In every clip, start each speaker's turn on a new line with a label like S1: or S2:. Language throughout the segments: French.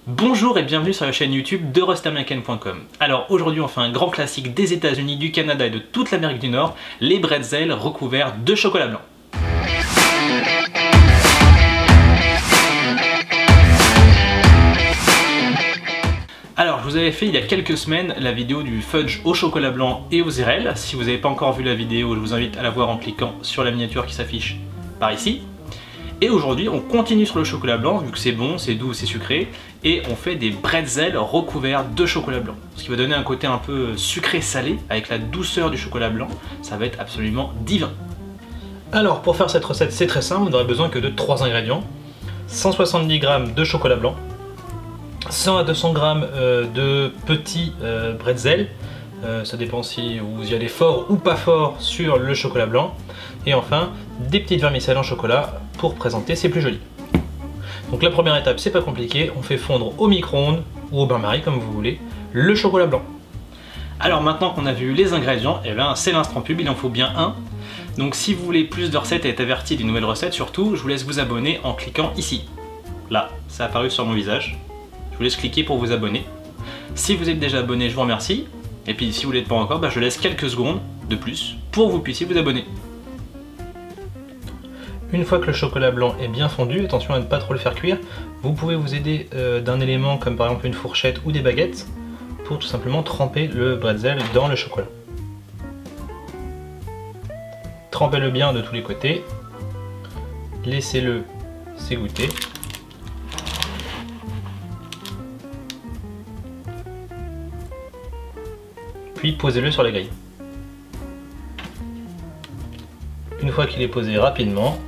S1: Bonjour et bienvenue sur la chaîne YouTube de rustamerican.com. Alors aujourd'hui on fait un grand classique des États-Unis, du Canada et de toute l'Amérique du Nord, les bretzels recouverts de chocolat blanc. Alors je vous avais fait il y a quelques semaines la vidéo du fudge au chocolat blanc et aux érelles. Si vous n'avez pas encore vu la vidéo, je vous invite à la voir en cliquant sur la miniature qui s'affiche par ici. Et aujourd'hui on continue sur le chocolat blanc, vu que c'est bon, c'est doux, c'est sucré, et on fait des bretzels recouverts de chocolat blanc. Ce qui va donner un côté un peu sucré-salé, avec la douceur du chocolat blanc, ça va être absolument divin. Alors pour faire cette recette c'est très simple, vous n'aurez besoin que de 3 ingrédients. 170 g de chocolat blanc, 100 à 200 g de petits bretzels, ça dépend si vous y allez fort ou pas fort sur le chocolat blanc, et enfin des petites vermicelles en chocolat pour présenter, c'est plus joli. Donc la première étape, c'est pas compliqué, on fait fondre au micro-ondes ou au bain-marie comme vous voulez le chocolat blanc. Alors maintenant qu'on a vu les ingrédients, eh ben, c'est l'instant pub, il en faut bien un. Donc si vous voulez plus de recettes et être averti d'une nouvelle recette, surtout, je vous laisse vous abonner en cliquant ici. Là, ça a apparu sur mon visage. Je vous laisse cliquer pour vous abonner. Si vous êtes déjà abonné, je vous remercie. Et puis si vous ne l'êtes pas encore, je laisse quelques secondes de plus pour que vous puissiez vous abonner. Une fois que le chocolat blanc est bien fondu, attention à ne pas trop le faire cuire, vous pouvez vous aider d'un élément comme par exemple une fourchette ou des baguettes pour tout simplement tremper le bretzel dans le chocolat. Trempez-le bien de tous les côtés, laissez-le s'égoutter. Puis posez-le sur la grille. Une fois qu'il est posé rapidement,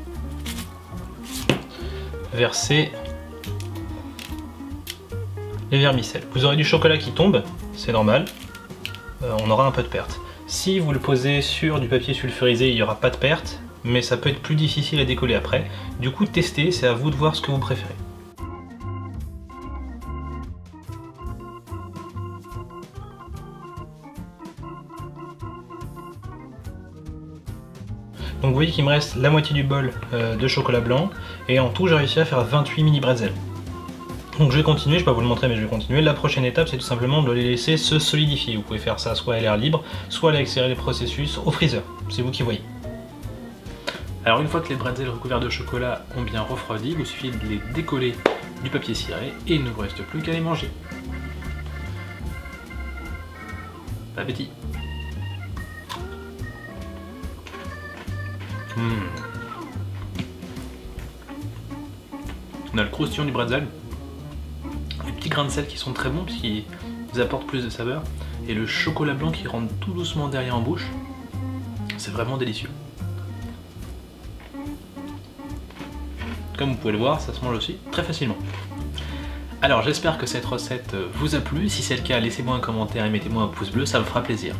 S1: versez les vermicelles. Vous aurez du chocolat qui tombe, c'est normal, on aura un peu de perte. Si vous le posez sur du papier sulfurisé, il n'y aura pas de perte, mais ça peut être plus difficile à décoller après. Du coup, testez, c'est à vous de voir ce que vous préférez. Donc vous voyez qu'il me reste la moitié du bol de chocolat blanc, et en tout j'ai réussi à faire 28 mini bretzels. Donc je vais continuer, je ne vais pas vous le montrer mais je vais continuer. La prochaine étape c'est tout simplement de les laisser se solidifier. Vous pouvez faire ça soit à l'air libre, soit à accélérer le processus au freezer, c'est vous qui voyez. Alors une fois que les bretzels recouverts de chocolat ont bien refroidi, il vous suffit de les décoller du papier ciré et il ne vous reste plus qu'à les manger. Bon appétit! On a le croustillant du bretzel, les petits grains de sel qui sont très bons puisqu'ils apportent plus de saveur, et le chocolat blanc qui rentre tout doucement derrière en bouche. C'est vraiment délicieux. Comme vous pouvez le voir, ça se mange aussi très facilement. Alors j'espère que cette recette vous a plu. Si c'est le cas, laissez-moi un commentaire et mettez-moi un pouce bleu, ça me fera plaisir.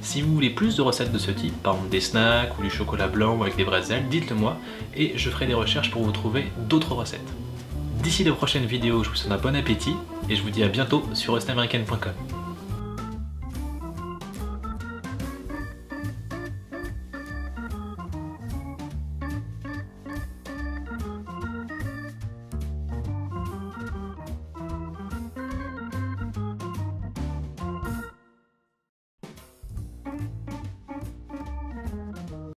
S1: Si vous voulez plus de recettes de ce type, par exemple des snacks ou du chocolat blanc ou avec des bretzels, dites-le moi et je ferai des recherches pour vous trouver d'autres recettes. D'ici la prochaine vidéo, je vous souhaite un bon appétit et je vous dis à bientôt sur rustamerican.com.